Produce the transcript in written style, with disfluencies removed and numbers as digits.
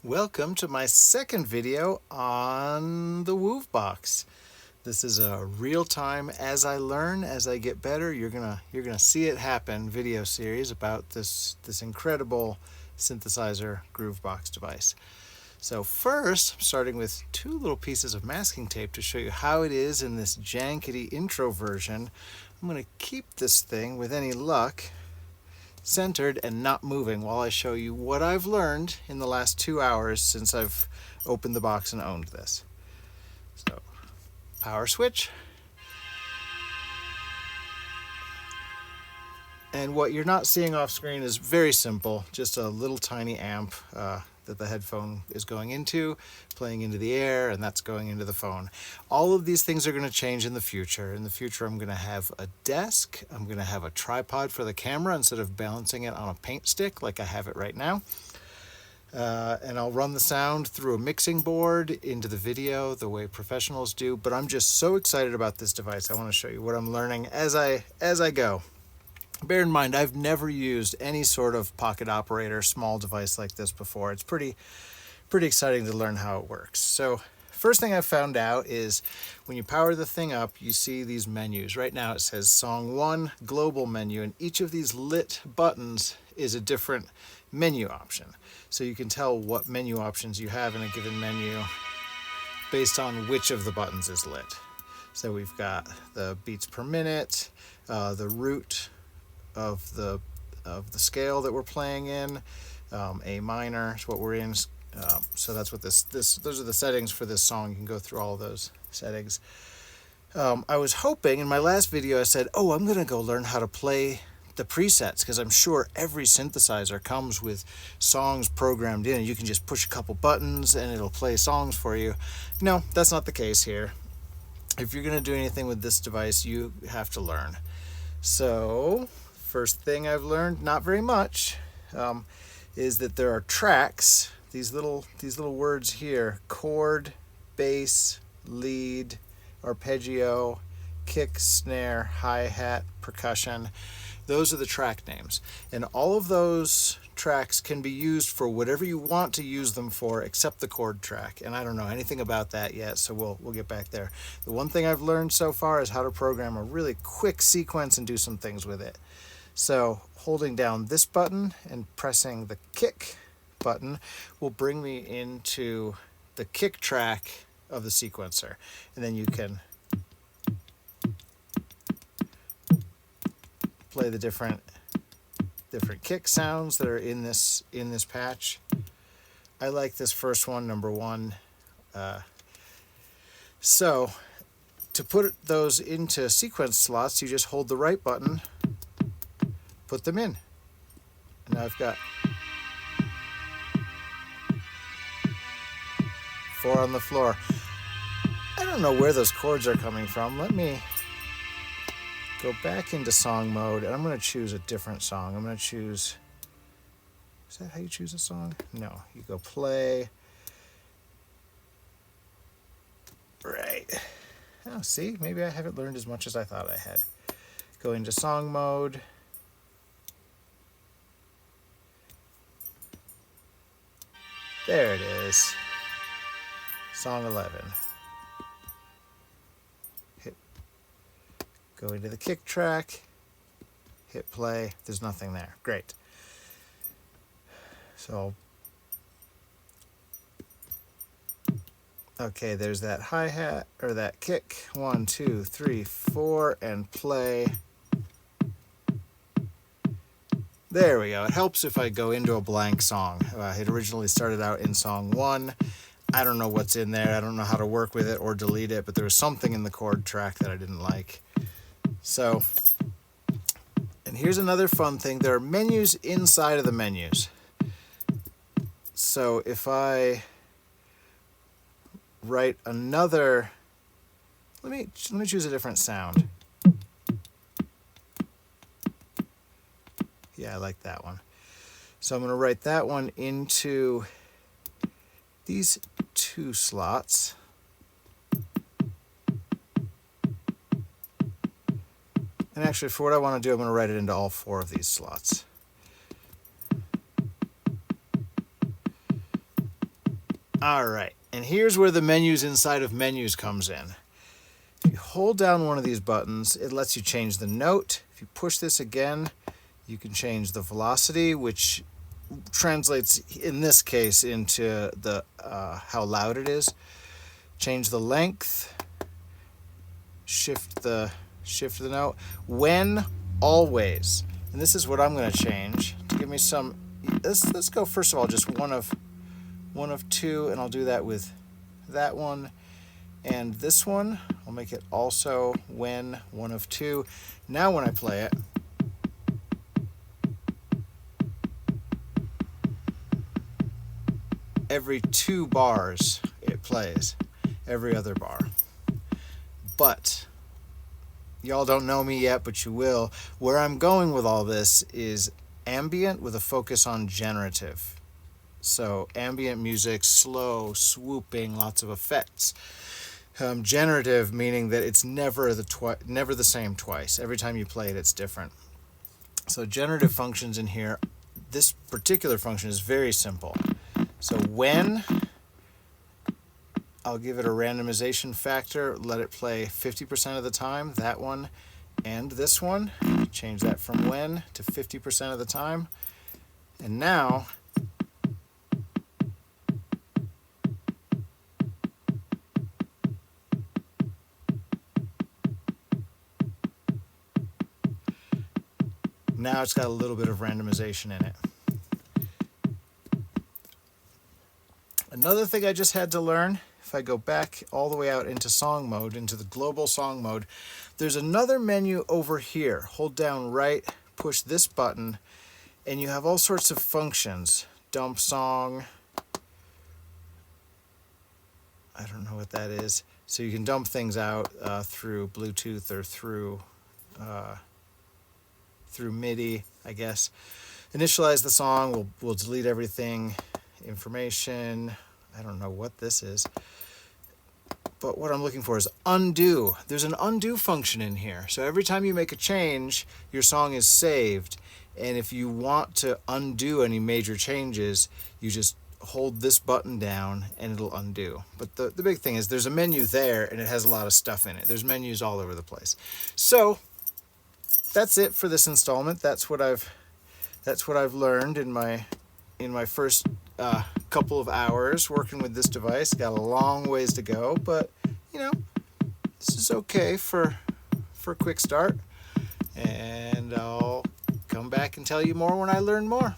Welcome to my second video on the Woovebox. This is a real-time, as I learn, as I get better, you're gonna see it happen video series about this incredible synthesizer Groovebox device. So first, I'm starting with two little pieces of masking tape to show you how it is in this jankety intro version. I'm gonna keep this thing, with any luck, centered and not moving while I show you what I've learned in the last 2 hours since I've opened the box and owned this. So, power switch. And what you're not seeing off screen is very simple, just a little tiny amp that the headphone is going into, playing into the air, and that's going into the phone. All of these things are going to change in the future. In the future, I'm going to have a desk. I'm going to have a tripod for the camera instead of balancing it on a paint stick like I have it right now. And I'll run the sound through a mixing board into the video the way professionals do. But I'm just so excited about this device. I want to show you what I'm learning as I go. Bear in mind, I've never used any sort of pocket operator, small device like this before. It's pretty exciting to learn how it works. So first thing I found out is when you power the thing up, you see these menus. Right now it says Song 1, Global Menu, and each of these lit buttons is a different menu option. So you can tell what menu options you have in a given menu based on which of the buttons is lit. So we've got the beats per minute, the root of the scale that we're playing in, A minor is what we're in. So that's what those are the settings for this song. You can go through all of those settings. I was hoping in my last video I said, I'm gonna go learn how to play the presets because I'm sure every synthesizer comes with songs programmed in and you can just push a couple buttons and it'll play songs for you. No, that's not the case here. If you're gonna do anything with this device, you have to learn. So first thing I've learned, not very much, is that there are tracks, these little words here: chord, bass, lead, arpeggio, kick, snare, hi-hat, percussion. Those are the track names. And all of those tracks can be used for whatever you want to use them for except the chord track. And I don't know anything about that yet, so we'll get back there. The one thing I've learned so far is how to program a really quick sequence and do some things with it. So holding down this button and pressing the kick button will bring me into the kick track of the sequencer. And then you can play the different kick sounds that are in this patch. I like this first one, number 1. So to put those into sequence slots, you just hold the right button, put them in. And now I've got 4 on the floor. I don't know where those chords are coming from. Let me go back into song mode, and I'm going to choose a different song. I'm going to choose... Is that how you choose a song? No. You go play. Right. Oh, see? Maybe I haven't learned as much as I thought I had. Go into song mode. There it is. Song 11. Go into the kick track, hit play. There's nothing there. Great. So, okay, there's that hi-hat, or that kick. 1, 2, 3, 4, and play. There we go. It helps if I go into a blank song. It originally started out in song 1. I don't know what's in there. I don't know how to work with it or delete it, but there was something in the chord track that I didn't like. So, and here's another fun thing. There are menus inside of the menus. So if I write another, let me choose a different sound. Yeah, I like that one. So I'm going to write that one into these 2 slots. And actually, for what I want to do, I'm going to write it into all 4 of these slots. All right, and here's where the menus inside of menus comes in. If you hold down one of these buttons, it lets you change the note. If you push this again, you can change the velocity, which translates in this case into the how loud it is. Change the length, shift the note. When, always. And this is what I'm going to change to give me some. Let's go first of all just one of two, and I'll do that with that one and this one. I'll make it also when, one of two. Now when I play it, every 2 bars it plays, every other bar. But y'all don't know me yet, but you will. Where I'm going with all this is ambient with a focus on generative. So ambient music, slow, swooping, lots of effects. Generative meaning that it's never the same twice. Every time you play it, it's different. So generative functions in here. This particular function is very simple. So when, I'll give it a randomization factor, let it play 50% of the time, that one and this one. Change that from when to 50% of the time. And now, it's got a little bit of randomization in it. Another thing I just had to learn, if I go back all the way out into song mode, into the global song mode, there's another menu over here. Hold down right, push this button, and you have all sorts of functions. Dump song. I don't know what that is. So you can dump things out through Bluetooth or through MIDI, I guess. Initialize the song. We'll delete everything. Information. I don't know what this is. But what I'm looking for is undo. There's an undo function in here. So every time you make a change, your song is saved. And if you want to undo any major changes, you just hold this button down and it'll undo. But the big thing is there's a menu there and it has a lot of stuff in it. There's menus all over the place. So that's it for this installment. That's what I've learned in my first couple of hours working with this device. Got a long ways to go, but this is okay for a quick start. And I'll come back and tell you more when I learn more.